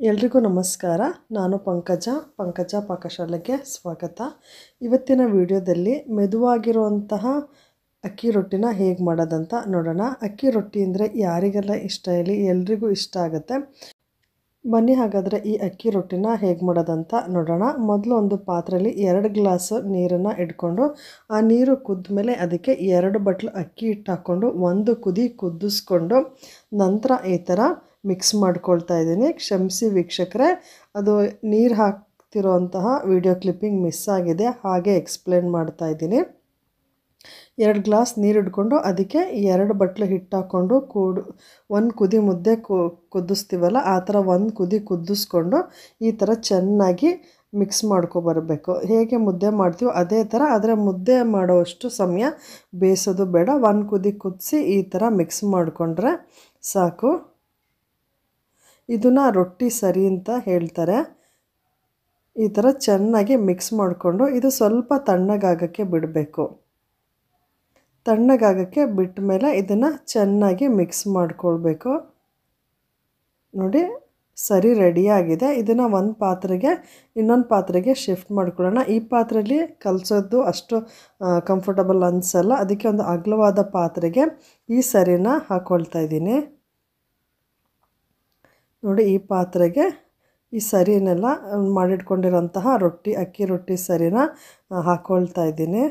ಎಲ್ರಿಗೂ ನಮಸ್ಕಾರ. ನಾನು ಪಂಕಜ ಪಾಕಶಾಲೆಗೆ ಸ್ವಾಗತ. ಇವತ್ತಿನ ವಿಡಿಯೋದಲ್ಲಿ ಮೆದುವಾಗಿರುವಂತಹ ಅಕ್ಕಿ ರೊಟ್ಟಿನ ಹೇಗೆ ಮಾಡೋದಂತ ನೋಡೋಣ. ಅಕ್ಕಿ ರೊಟ್ಟಿ ಅಂದರೆ ಯಾರಿಗೆಲ್ಲ ಇಷ್ಟ ಇಲ್ಲ, ಎಲ್ರಿಗೂ ಇಷ್ಟ ಆಗುತ್ತೆ. ಬನ್ನಿ ಹಾಗಾದರೆ ಈ ಅಕ್ಕಿ ರೊಟ್ಟಿನ ಹೇಗೆ ಮಾಡೋದಂತ ನೋಡೋಣ. ಮೊದಲು ಒಂದು ಪಾತ್ರೆಯಲ್ಲಿ 2 ಗ್ಲಾಸ್ ನೀರನ್ನು ಇಟ್ಕೊಂಡು ಆ ನೀರು ಕುದ್ದ ಮೇಲೆ ಅದಕ್ಕೆ 2 ಬಟ್ಲು ಅಕ್ಕಿ ಹಿಟ್ಟು ಹಾಕ್ಕೊಂಡು ಒಂದು ಕುದಿ ಕುದಿಸ್ಕೊಂಡು ನಂತರ ಈ ಥರ ಮಿಕ್ಸ್ ಮಾಡ್ಕೊಳ್ತಾ ಇದ್ದೀನಿ. ಕ್ಷಮಿಸಿ ವೀಕ್ಷಕರೇ, ಅದು ನೀರು ಹಾಕ್ತಿರೋಂತಹ ವಿಡಿಯೋ ಕ್ಲಿಪ್ಪಿಂಗ್ ಮಿಸ್ ಆಗಿದೆ, ಹಾಗೆ ಎಕ್ಸ್ಪ್ಲೇನ್ ಮಾಡ್ತಾ ಇದ್ದೀನಿ. 2 ಗ್ಲಾಸ್ ನೀರು ಇಟ್ಕೊಂಡು ಅದಕ್ಕೆ 2 ಬಟ್ಲು ಹಿಟ್ಟು ಹಾಕ್ಕೊಂಡು ಒಂದು ಕುದಿ ಮುದ್ದೆ ಕುದಿಸ್ತೀವಲ್ಲ ಆ ಥರ ಒಂದು ಕುದಿ ಕುದಿಸ್ಕೊಂಡು ಈ ಥರ ಚೆನ್ನಾಗಿ ಮಿಕ್ಸ್ ಮಾಡ್ಕೊಬರ್ಬೇಕು. ಹೇಗೆ ಮುದ್ದೆ ಮಾಡ್ತೀವೋ ಅದೇ ಥರ, ಆದರೆ ಮುದ್ದೆ ಮಾಡೋವಷ್ಟು ಸಮಯ ಬೇಯಿಸೋದು ಬೇಡ. ಒಂದು ಕುದಿ ಕುದಿಸಿ ಈ ಥರ ಮಿಕ್ಸ್ ಮಾಡಿಕೊಂಡ್ರೆ ಸಾಕು. ಇದನ್ನು ರೊಟ್ಟಿ ಸರಿ ಅಂತ ಹೇಳ್ತಾರೆ. ಈ ಥರ ಚೆನ್ನಾಗಿ ಮಿಕ್ಸ್ ಮಾಡಿಕೊಂಡು ಇದು ಸ್ವಲ್ಪ ತಣ್ಣಗಾಗಕ್ಕೆ ಬಿಡಬೇಕು. ತಣ್ಣಗಾಗಕ್ಕೆ ಬಿಟ್ಟ ಮೇಲೆ ಇದನ್ನು ಚೆನ್ನಾಗಿ ಮಿಕ್ಸ್ ಮಾಡ್ಕೊಳ್ಬೇಕು. ನೋಡಿ, ಸರಿ ರೆಡಿಯಾಗಿದೆ. ಇದನ್ನು ಒಂದು ಪಾತ್ರೆಗೆ ಇನ್ನೊಂದು ಪಾತ್ರೆಗೆ ಶಿಫ್ಟ್ ಮಾಡ್ಕೊಳ್ಳೋಣ. ಈ ಪಾತ್ರೆಯಲ್ಲಿ ಕಲಸೋದು ಅಷ್ಟು ಕಂಫರ್ಟಬಲ್ ಅನಿಸಲ್ಲ, ಅದಕ್ಕೆ ಒಂದು ಅಗಲವಾದ ಪಾತ್ರೆಗೆ ಈ ಸರಿನ ಹಾಕ್ಕೊಳ್ತಾ ಇದ್ದೀನಿ. ನೋಡಿ, ಈ ಪಾತ್ರೆಗೆ ಈ ಸರಿನೆಲ್ಲ ಮಾಡಿಟ್ಕೊಂಡಿರೋಂತಹ ಅಕ್ಕಿ ರೊಟ್ಟಿ ಸರಿನ ಹಾಕ್ಕೊಳ್ತಾ ಇದ್ದೀನಿ.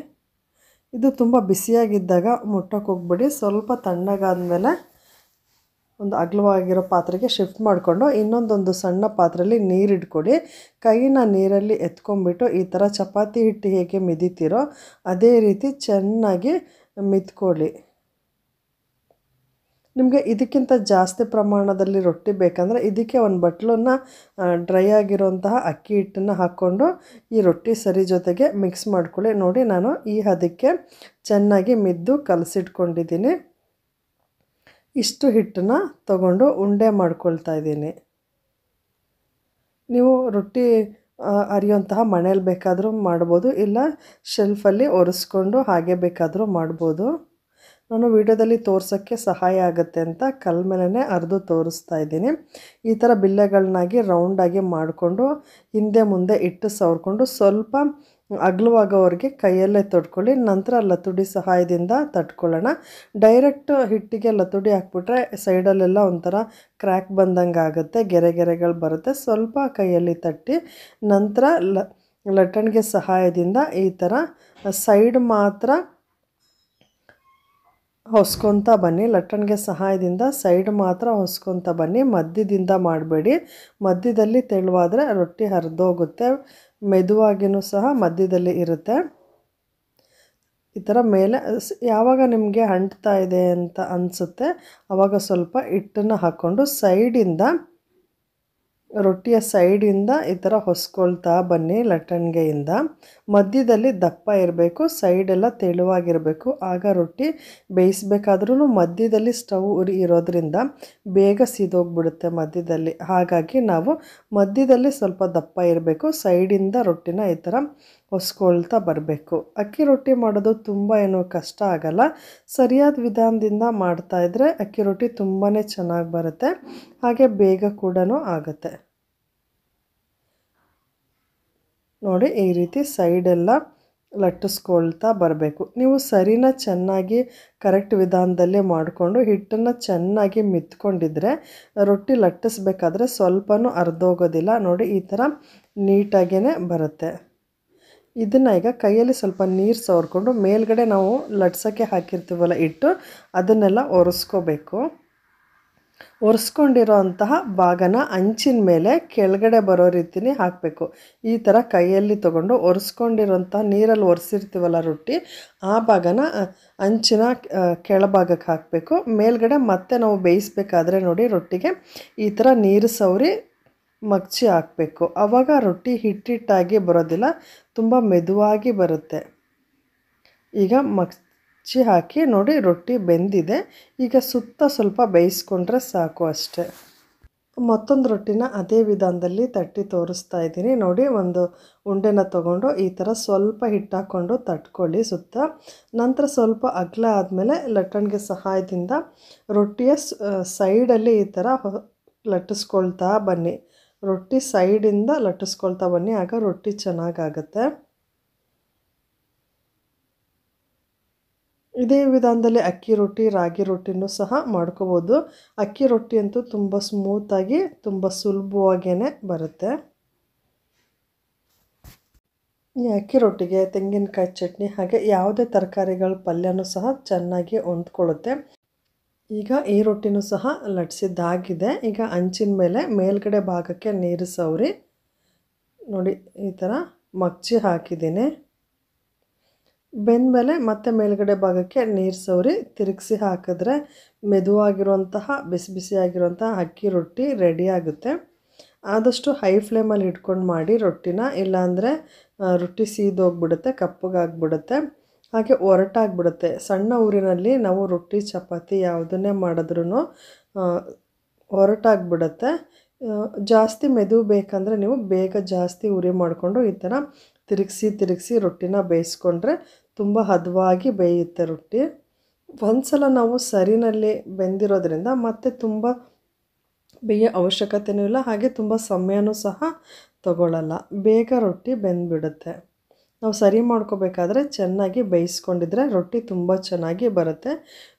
ಇದು ತುಂಬ ಬಿಸಿಯಾಗಿದ್ದಾಗ ಮುಟ್ಟಕ್ಕೆ ಹೋಗ್ಬಿಡಿ. ಸ್ವಲ್ಪ ತಣ್ಣಗಾದ್ಮೇಲೆ ಒಂದು ಅಗಲವಾಗಿರೋ ಪಾತ್ರೆಗೆ ಶಿಫ್ಟ್ ಮಾಡಿಕೊಂಡು ಇನ್ನೊಂದೊಂದು ಸಣ್ಣ ಪಾತ್ರೆಯಲ್ಲಿ ನೀರು ಇಟ್ಕೊಡಿ. ಕೈನ ನೀರಲ್ಲಿ ಎತ್ಕೊಂಡ್ಬಿಟ್ಟು ಈ ಥರ ಚಪಾತಿ ಹಿಟ್ಟು ಹೇಗೆ ಮಿದಿತೀರೋ ಅದೇ ರೀತಿ ಚೆನ್ನಾಗಿ ಮಿದ್ಕೊಳ್ಳಿ. ನಿಮಗೆ ಇದಕ್ಕಿಂತ ಜಾಸ್ತಿ ಪ್ರಮಾಣದಲ್ಲಿ ರೊಟ್ಟಿ ಬೇಕಂದರೆ ಇದಕ್ಕೆ ಒಂದು ಬಟ್ಲನ್ನು ಡ್ರೈ ಆಗಿರೋಂತಹ ಅಕ್ಕಿ ಹಿಟ್ಟನ್ನು ಹಾಕ್ಕೊಂಡು ಈ ರೊಟ್ಟಿ ಸರಿ ಜೊತೆಗೆ ಮಿಕ್ಸ್ ಮಾಡ್ಕೊಳ್ಳಿ. ನೋಡಿ, ನಾನು ಈ ಹದಕ್ಕೆ ಚೆನ್ನಾಗಿ ಮಿದ್ದು ಕಲಸಿಟ್ಕೊಂಡಿದ್ದೀನಿ. ಇಷ್ಟು ಹಿಟ್ಟನ್ನು ತಗೊಂಡು ಉಂಡೆ ಮಾಡ್ಕೊಳ್ತಾ ಇದ್ದೀನಿ. ನೀವು ರೊಟ್ಟಿ ಅರಿಯುವಂತಹ ಮಣೇಲಿ ಬೇಕಾದರೂ ಮಾಡ್ಬೋದು, ಇಲ್ಲ ಶೆಲ್ಫಲ್ಲಿ ಒರೆಸ್ಕೊಂಡು ಹಾಗೆ ಬೇಕಾದರೂ ಮಾಡ್ಬೋದು. ನಾನು ವಿಡಿಯೋದಲ್ಲಿ ತೋರ್ಸೋಕ್ಕೆ ಸಹಾಯ ಆಗುತ್ತೆ ಅಂತ ಕಲ್ ಮೇಲೇ ಅರ್ದು ತೋರಿಸ್ತಾ ಇದ್ದೀನಿ. ಈ ಥರ ಬಿಲ್ಲೆಗಳನ್ನಾಗಿ ರೌಂಡಾಗಿ ಮಾಡಿಕೊಂಡು ಹಿಂದೆ ಮುಂದೆ ಇಟ್ಟು ಸವರ್ಕೊಂಡು ಸ್ವಲ್ಪ ಅಗಲವಾಗೋವರೆಗೆ ಕೈಯಲ್ಲೇ ತೊಡ್ಕೊಳ್ಳಿ. ನಂತರ ಲತುಡಿ ಸಹಾಯದಿಂದ ತಟ್ಕೊಳ್ಳೋಣ. ಡೈರೆಕ್ಟ್ ಹಿಟ್ಟಿಗೆ ಲತುಡಿ ಹಾಕ್ಬಿಟ್ರೆ ಸೈಡಲ್ಲೆಲ್ಲ ಒಂಥರ ಕ್ರ್ಯಾಕ್ ಬಂದಂಗೆ ಆಗುತ್ತೆ, ಗೆರೆಗಳು ಬರುತ್ತೆ. ಸ್ವಲ್ಪ ಕೈಯಲ್ಲಿ ತಟ್ಟಿ ನಂತರ ಲಟ್ಟಣಿಗೆ ಸಹಾಯದಿಂದ ಈ ಥರ ಸೈಡ್ ಮಾತ್ರ ಹೊಸ್ಕೊತ ಬನ್ನಿ. ಲಟ್ಟಣಿಗೆ ಸಹಾಯದಿಂದ ಸೈಡ್ ಮಾತ್ರ ಹೊಸ್ಕೊತ ಬನ್ನಿ, ಮಧ್ಯದಿಂದ ಮಾಡಬೇಡಿ. ಮಧ್ಯದಲ್ಲಿ ತೆಳುವಾದರೆ ರೊಟ್ಟಿ ಹರಿದೋಗುತ್ತೆ. ಮೆದುವಾಗಿಯೂ ಸಹ ಮಧ್ಯದಲ್ಲಿ ಇರುತ್ತೆ. ಈ ಥರ ಮೇಲೆ ಯಾವಾಗ ನಿಮಗೆ ಅಂಟ್ತಾ ಇದೆ ಅಂತ ಅನಿಸುತ್ತೆ ಆವಾಗ ಸ್ವಲ್ಪ ಹಿಟ್ಟನ್ನು ಹಾಕ್ಕೊಂಡು ಸೈಡಿಂದ, ರೊಟ್ಟಿಯ ಸೈಡಿಂದ ಈ ಥರ ಹೊಸ್ಕೊಳ್ತಾ ಬನ್ನಿ. ಲಟ್ಟಣಿಗೆಯಿಂದ ಮಧ್ಯದಲ್ಲಿ ದಪ್ಪ ಇರಬೇಕು, ಸೈಡೆಲ್ಲ ತೆಳುವಾಗಿರಬೇಕು. ಆಗ ರೊಟ್ಟಿ ಬೇಯಿಸ್ಬೇಕಾದ್ರೂ ಮಧ್ಯದಲ್ಲಿ ಸ್ಟವ್ ಉರಿ ಇರೋದ್ರಿಂದ ಬೇಗ ಸಿದೋಗ್ಬಿಡುತ್ತೆ ಮಧ್ಯದಲ್ಲಿ. ಹಾಗಾಗಿ ನಾವು ಮಧ್ಯದಲ್ಲಿ ಸ್ವಲ್ಪ ದಪ್ಪ ಇರಬೇಕು, ಸೈಡಿಂದ ರೊಟ್ಟಿನ ಈ ಥರ ಹೊಸ್ಕೊಳ್ತಾ ಬರಬೇಕು. ಅಕ್ಕಿ ರೊಟ್ಟಿ ಮಾಡೋದು ತುಂಬ ಏನೂ ಕಷ್ಟ ಆಗಲ್ಲ. ಸರಿಯಾದ ವಿಧಾನದಿಂದ ಮಾಡ್ತಾಯಿದ್ರೆ ಅಕ್ಕಿ ರೊಟ್ಟಿ ತುಂಬಾ ಚೆನ್ನಾಗಿ ಬರುತ್ತೆ, ಹಾಗೆ ಬೇಗ ಕೂಡ ಆಗುತ್ತೆ. ನೋಡಿ, ಈ ರೀತಿ ಸೈಡೆಲ್ಲ ಲಟ್ಟಿಸ್ಕೊಳ್ತಾ ಬರಬೇಕು. ನೀವು ಸರಿನ ಚೆನ್ನಾಗಿ ಕರೆಕ್ಟ್ ವಿಧಾನದಲ್ಲೇ ಮಾಡಿಕೊಂಡು ಹಿಟ್ಟನ್ನು ಚೆನ್ನಾಗಿ ಮಿತ್ಕೊಂಡಿದ್ರೆ ರೊಟ್ಟಿ ಲಟ್ಟಿಸ್ಬೇಕಾದ್ರೆ ಸ್ವಲ್ಪನೂ ಅರ್ಧೋಗೋದಿಲ್ಲ. ನೋಡಿ, ಈ ಥರ ನೀಟಾಗೇ ಬರುತ್ತೆ. ಇದನ್ನು ಈಗ ಕೈಯಲ್ಲಿ ಸ್ವಲ್ಪ ನೀರು ಸವರ್ಕೊಂಡು ಮೇಲ್ಗಡೆ ನಾವು ಲಟ್ಸೋಕ್ಕೆ ಹಾಕಿರ್ತೀವಲ್ಲ ಹಿಟ್ಟು, ಅದನ್ನೆಲ್ಲ ಒರೆಸ್ಕೋಬೇಕು. ಒರೆಸ್ಕೊಂಡಿರೋ ಅಂತಹ ಭಾಗನ ಅಂಚಿನ ಮೇಲೆ ಕೆಳಗಡೆ ಬರೋ ರೀತಿನೇ ಹಾಕಬೇಕು. ಈ ಥರ ಕೈಯಲ್ಲಿ ತೊಗೊಂಡು ಒರೆಸ್ಕೊಂಡಿರೋಂಥ ನೀರಲ್ಲಿ ಒರೆಸಿರ್ತೀವಲ್ಲ ರೊಟ್ಟಿ, ಆ ಭಾಗನ ಅಂಚಿನ ಕೆಳಭಾಗಕ್ಕೆ ಹಾಕಬೇಕು. ಮೇಲ್ಗಡೆ ಮತ್ತೆ ನಾವು ಬೇಯಿಸ್ಬೇಕಾದ್ರೆ ನೋಡಿ ರೊಟ್ಟಿಗೆ ಈ ಥರ ನೀರು ಸವರಿ ಮಗ್ಚಿ ಹಾಕಬೇಕು. ಆವಾಗ ರೊಟ್ಟಿ ಹಿಟ್ಟಿಟ್ಟಾಗಿ ಬರೋದಿಲ್ಲ, ತುಂಬ ಮೆದುವಾಗಿ ಬರುತ್ತೆ. ಈಗ ಮಗ್ಚಿ ಹಾಕಿ ನೋಡಿ, ರೊಟ್ಟಿ ಬೆಂದಿದೆ. ಈಗ ಸುತ್ತ ಸ್ವಲ್ಪ ಬೇಯಿಸ್ಕೊಂಡ್ರೆ ಸಾಕು ಅಷ್ಟೆ. ಮತ್ತೊಂದು ರೊಟ್ಟಿನ ಅದೇ ವಿಧಾನದಲ್ಲಿ ತಟ್ಟಿ ತೋರಿಸ್ತಾ ಇದ್ದೀನಿ. ನೋಡಿ, ಒಂದು ಉಂಡೆನ ತೊಗೊಂಡು ಈ ಥರ ಸ್ವಲ್ಪ ಹಿಟ್ಟು ಹಾಕ್ಕೊಂಡು ತಟ್ಕೊಳ್ಳಿ ಸುತ್ತ. ನಂತರ ಸ್ವಲ್ಪ ಅಗಲ ಆದಮೇಲೆ ಲಟ್ಟಣಿಗೆ ಸಹಾಯದಿಂದ ರೊಟ್ಟಿಯ ಸೈಡಲ್ಲಿ ಈ ಥರ ಲಟ್ಟಿಸ್ಕೊಳ್ತಾ ಬನ್ನಿ. ರೊಟ್ಟಿ ಸೈಡಿಂದ ಲಟ್ಟಿಸ್ಕೊಳ್ತಾ ಬನ್ನಿ, ಆಗ ರೊಟ್ಟಿ ಚೆನ್ನಾಗಾಗುತ್ತೆ. ಇದೇ ವಿಧಾನದಲ್ಲಿ ಅಕ್ಕಿ ರೊಟ್ಟಿ, ರಾಗಿ ರೊಟ್ಟಿನೂ ಸಹ ಮಾಡ್ಕೋಬೋದು. ಅಕ್ಕಿ ರೊಟ್ಟಿ ಅಂತೂ ತುಂಬ ಸ್ಮೂತಾಗಿ, ತುಂಬ ಸುಲಭವಾಗೇ ಬರುತ್ತೆ. ಈ ಅಕ್ಕಿ ರೊಟ್ಟಿಗೆ ತೆಂಗಿನಕಾಯಿ ಚಟ್ನಿ ಹಾಗೆ ಯಾವುದೇ ತರಕಾರಿಗಳ ಪಲ್ಯನೂ ಸಹ ಚೆನ್ನಾಗಿ ಹೊಂದ್ಕೊಳ್ಳುತ್ತೆ. ಈಗ ಈ ರೊಟ್ಟಿನೂ ಸಹ ಲಟ್ಸಿದ್ದಾಗಿದೆ. ಈಗ ಹಂಚಿನ ಮೇಲೆ ಮೇಲ್ಗಡೆ ಭಾಗಕ್ಕೆ ನೀರು ಸವರಿ ನೋಡಿ ಈ ಥರ ಮಗ್ಚಿ ಹಾಕಿದ್ದೀನಿ. ಬೆಂದಮೇಲೆ ಮತ್ತೆ ಮೇಲ್ಗಡೆ ಭಾಗಕ್ಕೆ ನೀರು ಸವರಿ ತಿರುಗಿಸಿ ಹಾಕಿದ್ರೆ ಮೆದುವಾಗಿರುವಂತಹ ಬಿಸಿ ಬಿಸಿಯಾಗಿರುವಂತಹ ಅಕ್ಕಿ ರೊಟ್ಟಿ ರೆಡಿ ಆಗುತ್ತೆ. ಆದಷ್ಟು ಹೈ ಫ್ಲೇಮಲ್ಲಿ ಇಟ್ಕೊಂಡು ಮಾಡಿ ರೊಟ್ಟಿನ, ಇಲ್ಲಾಂದರೆ ರೊಟ್ಟಿ ಸೀದೋಗ್ಬಿಡುತ್ತೆ, ಕಪ್ಪಗಾಗ್ಬಿಡುತ್ತೆ, ಹಾಗೆ ಒರಟಾಗ್ಬಿಡುತ್ತೆ. ಸಣ್ಣ ಊರಿನಲ್ಲಿ ನಾವು ರೊಟ್ಟಿ ಚಪಾತಿ ಯಾವುದನ್ನೇ ಮಾಡಿದ್ರೂ ಒರಟಾಗ್ಬಿಡುತ್ತೆ. ಜಾಸ್ತಿ ಮೆದು ಬೇಕಂದರೆ ನೀವು ಬೇಗ ಜಾಸ್ತಿ ಉರಿ ಮಾಡಿಕೊಂಡು ಈ ಥರ ತಿರುಗಿಸಿ ರೊಟ್ಟಿನ ಬೇಯಿಸ್ಕೊಂಡ್ರೆ ತುಂಬ ಹದವಾಗಿ ಬೇಯುತ್ತೆ ರೊಟ್ಟಿ. ಒಂದ್ಸಲ ನಾವು ಸರಿನಲ್ಲಿ ಬೆಂದಿರೋದ್ರಿಂದ ಮತ್ತೆ ತುಂಬ ಬೇಯೋ ಅವಶ್ಯಕತೆಯೂ ಇಲ್ಲ, ಹಾಗೆ ತುಂಬ ಸಮಯನೂ ಸಹ ತಗೊಳ್ಳಲ್ಲ, ಬೇಗ ರೊಟ್ಟಿ ಬೆಂದ್ಬಿಡುತ್ತೆ. ನಾವು ಸರಿ ಮಾಡ್ಕೋಬೇಕಾದ್ರೆ ಚೆನ್ನಾಗಿ ಬೇಯಿಸ್ಕೊಂಡಿದ್ರೆ ರೊಟ್ಟಿ ತುಂಬ ಚೆನ್ನಾಗಿ ಬರುತ್ತೆ.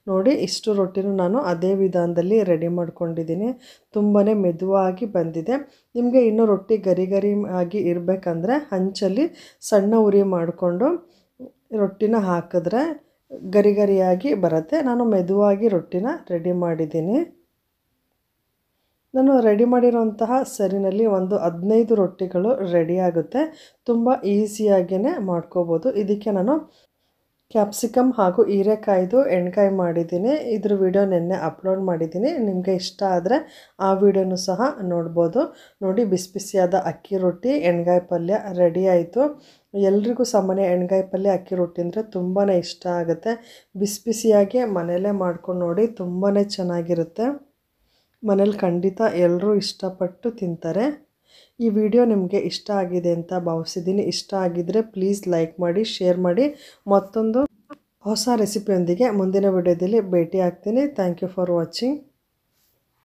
ನೋಡಿ ಇಷ್ಟು ರೊಟ್ಟಿನೂ ನಾನು ಅದೇ ವಿಧಾನದಲ್ಲಿ ರೆಡಿ ಮಾಡ್ಕೊಂಡಿದ್ದೀನಿ. ತುಂಬಾ ಮೆದುವಾಗಿ ಬಂದಿದೆ. ನಿಮಗೆ ಇನ್ನೂ ರೊಟ್ಟಿ ಗರಿ ಗರಿ ಆಗಿ ಇರಬೇಕಂದ್ರೆ ಹಂಚಲ್ಲಿ ಸಣ್ಣ ಉರಿ ಮಾಡಿಕೊಂಡು ರೊಟ್ಟಿನ ಹಾಕಿದ್ರೆ ಗರಿ ಗರಿಯಾಗಿ ಬರುತ್ತೆ. ನಾನು ಮೆದುವಾಗಿ ರೊಟ್ಟಿನ ರೆಡಿ ಮಾಡಿದ್ದೀನಿ. ನಾನು ರೆಡಿ ಮಾಡಿರೋಂತಹ ಸರಿನಲ್ಲಿ ಒಂದು 15 ರೊಟ್ಟಿಗಳು ರೆಡಿ ಆಗುತ್ತೆ. ತುಂಬ ಈಸಿಯಾಗಿಯೇ ಮಾಡ್ಕೋಬೋದು. ಇದಕ್ಕೆ ನಾನು ಕ್ಯಾಪ್ಸಿಕಮ್ ಹಾಗೂ ಹೀರೆಕಾಯ್ದು ಎಣ್ಗಾಯಿ ಮಾಡಿದ್ದೀನಿ. ಇದ್ರ ವಿಡಿಯೋ ನೆನ್ನೆ ಅಪ್ಲೋಡ್ ಮಾಡಿದ್ದೀನಿ. ನಿಮಗೆ ಇಷ್ಟ ಆದರೆ ಆ ವಿಡಿಯೋನೂ ಸಹ ನೋಡ್ಬೋದು. ನೋಡಿ ಬಿಸಿ ಬಿಸಿಯಾದ ಅಕ್ಕಿ ರೊಟ್ಟಿ, ಎಣ್ಗಾಯಿ ಪಲ್ಯ ರೆಡಿ ಆಯಿತು. ಎಲ್ರಿಗೂ ಸಾಮಾನ್ಯ ಎಣ್ಗಾಯಿ ಪಲ್ಯ, ಅಕ್ಕಿ ರೊಟ್ಟಿ ಅಂದರೆ ತುಂಬಾ ಇಷ್ಟ ಆಗುತ್ತೆ. ಬಿಸಿ ಬಿಸಿಯಾಗಿ ಮನೆಯಲ್ಲೇ ಮಾಡ್ಕೊಂಡು ನೋಡಿ, ತುಂಬಾ ಚೆನ್ನಾಗಿರುತ್ತೆ. ಮನೇಲಿ ಖಂಡಿತ ಎಲ್ಲರೂ ಇಷ್ಟಪಟ್ಟು ತಿಂತಾರೆ. ಈ ವಿಡಿಯೋ ನಿಮಗೆ ಇಷ್ಟ ಆಗಿದೆ ಅಂತ ಭಾವಿಸಿದ್ದೀನಿ. ಇಷ್ಟ ಆಗಿದ್ದರೆ ಪ್ಲೀಸ್ ಲೈಕ್ ಮಾಡಿ, ಶೇರ್ ಮಾಡಿ. ಮತ್ತೊಂದು ಹೊಸ ರೆಸಿಪಿಯೊಂದಿಗೆ ಮುಂದಿನ ವಿಡಿಯೋದಲ್ಲಿ ಭೇಟಿ ಆಗ್ತೀನಿ. Thank you for watching.